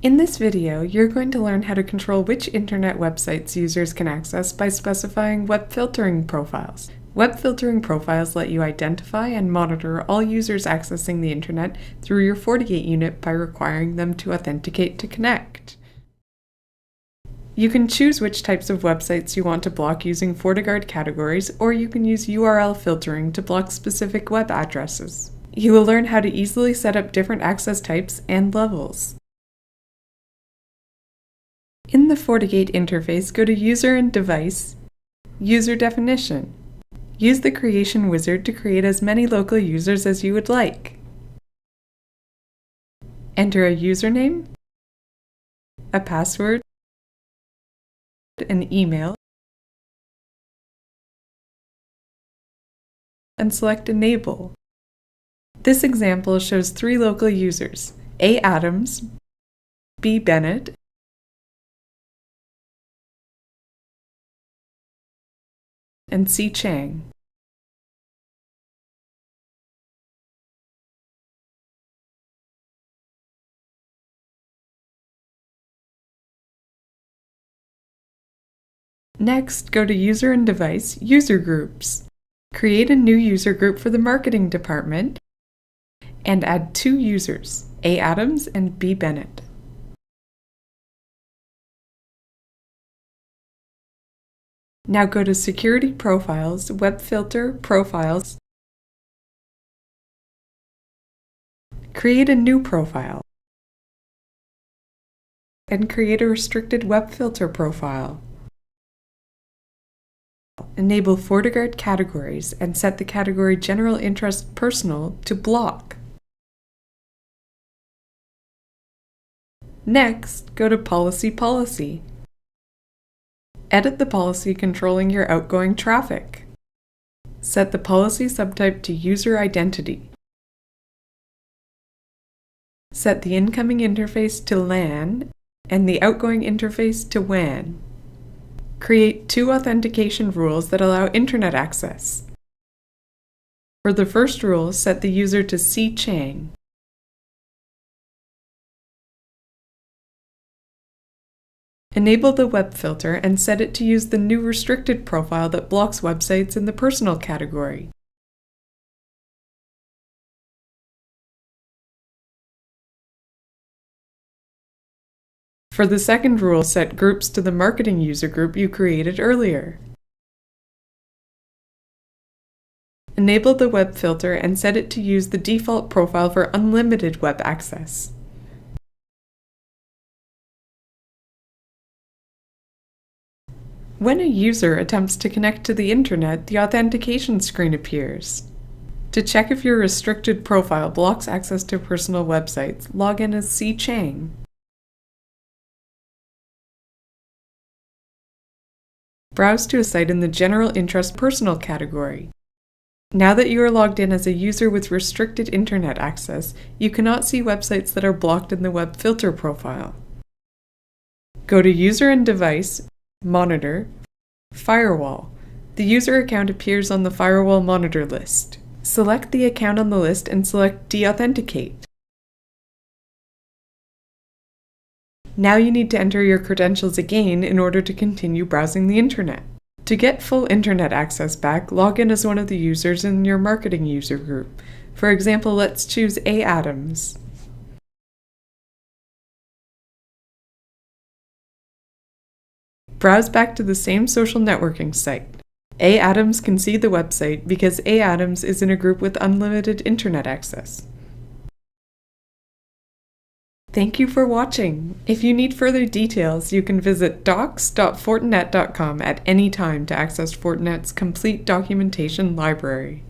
In this video, you're going to learn how to control which internet websites users can access by specifying web filtering profiles. Web filtering profiles let you identify and monitor all users accessing the internet through your FortiGate unit by requiring them to authenticate to connect. You can choose which types of websites you want to block using FortiGuard categories, or you can use URL filtering to block specific web addresses. You will learn how to easily set up different access types and levels. In the FortiGate interface, go to User and Device, User Definition. Use the Creation Wizard to create as many local users as you would like. Enter a username, a password, an email, and select Enable. This example shows 3 local users: A. Adams, B. Bennett, and C. Chang. Next, go to User and Device, User Groups. Create a new user group for the marketing department and add 2 users, A. Adams and B. Bennett. Now go to Security Profiles, Web Filter, Profiles. Create a new profile and create a restricted web filter profile. Enable FortiGuard categories and set the category General Interest Personal to Block. Next, go to Policy. Edit the policy controlling your outgoing traffic. Set the policy subtype to User Identity. Set the incoming interface to LAN and the outgoing interface to WAN. Create 2 authentication rules that allow internet access. For the first rule, set the user to C. Chang. Enable the web filter and set it to use the new restricted profile that blocks websites in the personal category. For the second rule, set groups to the marketing user group you created earlier. Enable the web filter and set it to use the default profile for unlimited web access. When a user attempts to connect to the internet, the authentication screen appears. To check if your restricted profile blocks access to personal websites, log in as C. Chang. Browse to a site in the General Interest Personal category. Now that you are logged in as a user with restricted internet access, you cannot see websites that are blocked in the web filter profile. Go to User and Device, Monitor, Firewall. The user account appears on the Firewall Monitor list. Select the account on the list and select Deauthenticate. Now you need to enter your credentials again in order to continue browsing the internet. To get full internet access back, log in as one of the users in your marketing user group. For example, let's choose A. Adams. Browse back to the same social networking site. A. Adams can see the website because A. Adams is in a group with unlimited internet access. Thank you for watching. If you need further details, you can visit docs.fortinet.com at any time to access Fortinet's complete documentation library.